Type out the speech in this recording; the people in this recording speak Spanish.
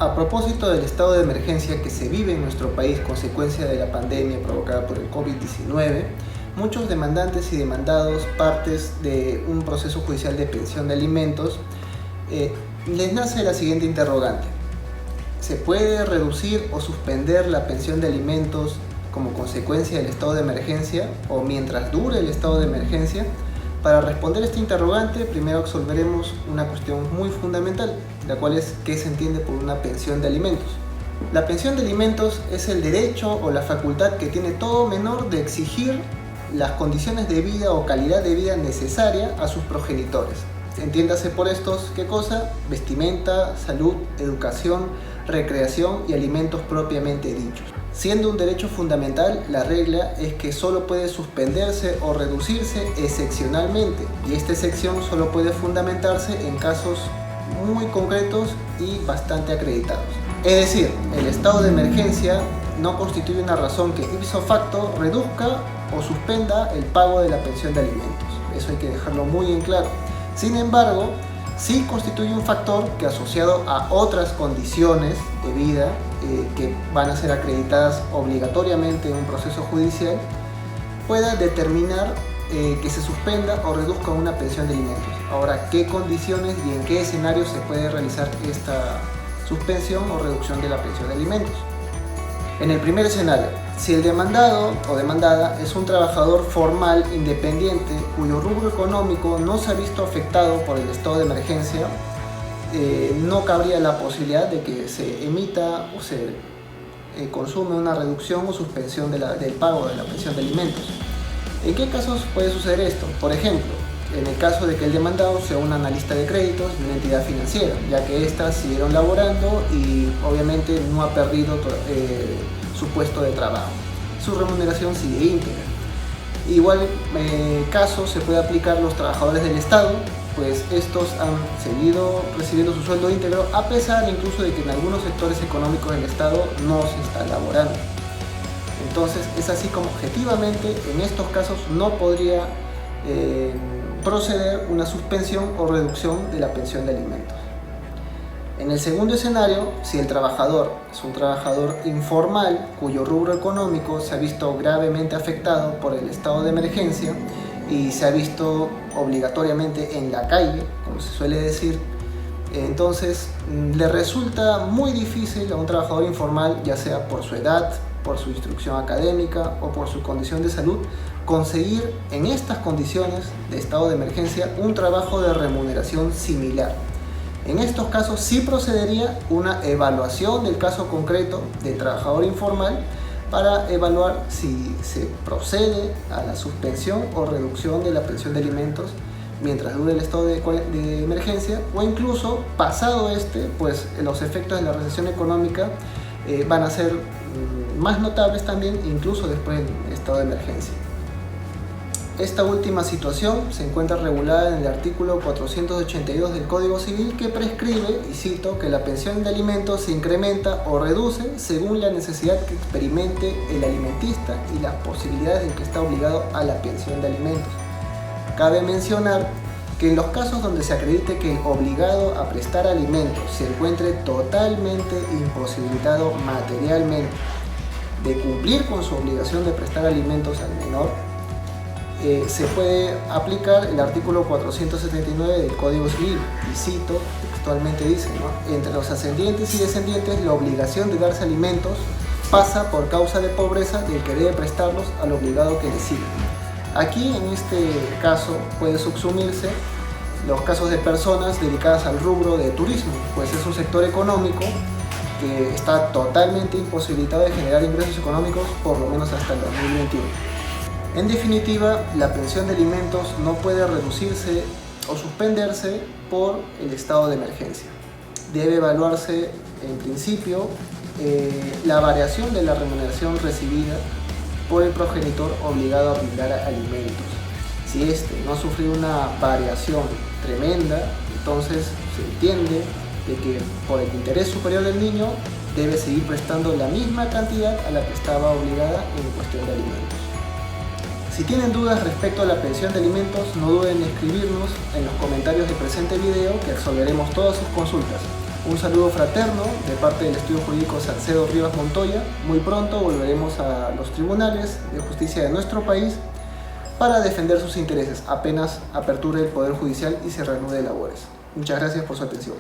A propósito del estado de emergencia que se vive en nuestro país consecuencia de la pandemia provocada por el COVID-19, muchos demandantes y demandados, partes de un proceso judicial de pensión de alimentos, les nace la siguiente interrogante. ¿Se puede reducir o suspender la pensión de alimentos como consecuencia del estado de emergencia o mientras dure el estado de emergencia? Para responder este interrogante, primero resolveremos una cuestión muy fundamental, la cual es ¿qué se entiende por una pensión de alimentos? La pensión de alimentos es el derecho o la facultad que tiene todo menor de exigir las condiciones de vida o calidad de vida necesaria a sus progenitores. Entiéndase por estos, ¿qué cosa? Vestimenta, salud, educación, recreación y alimentos propiamente dichos. Siendo un derecho fundamental, la regla es que solo puede suspenderse o reducirse excepcionalmente, y esta excepción solo puede fundamentarse en casos muy concretos y bastante acreditados. Es decir, el estado de emergencia no constituye una razón que ipso facto reduzca o suspenda el pago de la pensión de alimentos. Eso hay que dejarlo muy en claro. Sin embargo, sí constituye un factor que, asociado a otras condiciones de vida que van a ser acreditadas obligatoriamente en un proceso judicial, pueda determinar que se suspenda o reduzca una pensión de alimentos. Ahora, ¿qué condiciones y en qué escenario se puede realizar esta suspensión o reducción de la pensión de alimentos? En el primer escenario, si el demandado o demandada es un trabajador formal independiente cuyo rubro económico no se ha visto afectado por el estado de emergencia, no cabría la posibilidad de que se emita o se consume una reducción o suspensión del pago de la pensión de alimentos. ¿En qué casos puede suceder esto? Por ejemplo, en el caso de que el demandado sea un analista de créditos de una entidad financiera, ya que éstas siguieron laborando y obviamente no ha perdido su puesto de trabajo. Su remuneración sigue íntegra. Igual caso se puede aplicar los trabajadores del Estado, pues estos han seguido recibiendo su sueldo íntegro a pesar incluso de que en algunos sectores económicos del Estado no se está laborando. Entonces es así como objetivamente en estos casos no podría proceder una suspensión o reducción de la pensión de alimentos. En el segundo escenario, si el trabajador es un trabajador informal cuyo rubro económico se ha visto gravemente afectado por el estado de emergencia y se ha visto obligatoriamente en la calle, como se suele decir, entonces le resulta muy difícil a un trabajador informal, ya sea por su edad, por su instrucción académica o por su condición de salud, conseguir en estas condiciones de estado de emergencia un trabajo de remuneración similar. En estos casos sí procedería una evaluación del caso concreto del trabajador informal para evaluar si se procede a la suspensión o reducción de la pensión de alimentos mientras dure el estado de emergencia, o incluso pasado pues los efectos de la recesión económica van a ser más notables también, incluso después del estado de emergencia. Esta última situación se encuentra regulada en el artículo 482 del Código Civil, que prescribe, y cito, que la pensión de alimentos se incrementa o reduce según la necesidad que experimente el alimentista y las posibilidades en que está obligado a la pensión de alimentos. Cabe mencionar que en los casos donde se acredite que el obligado a prestar alimentos se encuentre totalmente imposibilitado materialmente de cumplir con su obligación de prestar alimentos al menor, se puede aplicar el artículo 479 del Código Civil, y cito, textualmente dice, ¿no? Entre los ascendientes y descendientes la obligación de darse alimentos pasa por causa de pobreza del que debe prestarlos al obligado que le sigue. Aquí en este caso puede subsumirse los casos de personas dedicadas al rubro de turismo, pues es un sector económico que está totalmente imposibilitado de generar ingresos económicos por lo menos hasta el 2021. En definitiva, la pensión de alimentos no puede reducirse o suspenderse por el estado de emergencia. Debe evaluarse en principio la variación de la remuneración recibida por el progenitor obligado a brindar alimentos. Si éste no ha sufrido una variación tremenda, entonces se entiende de que por el interés superior del niño debe seguir prestando la misma cantidad a la que estaba obligada en cuestión de alimentos. Si tienen dudas respecto a la pensión de alimentos, no duden en escribirnos en los comentarios del presente video, que resolveremos todas sus consultas. Un saludo fraterno de parte del Estudio Jurídico Salcedo Rivas Montoya. Muy pronto volveremos a los tribunales de justicia de nuestro país para defender sus intereses, apenas aperture el Poder Judicial y se reanude labores. Muchas gracias por su atención.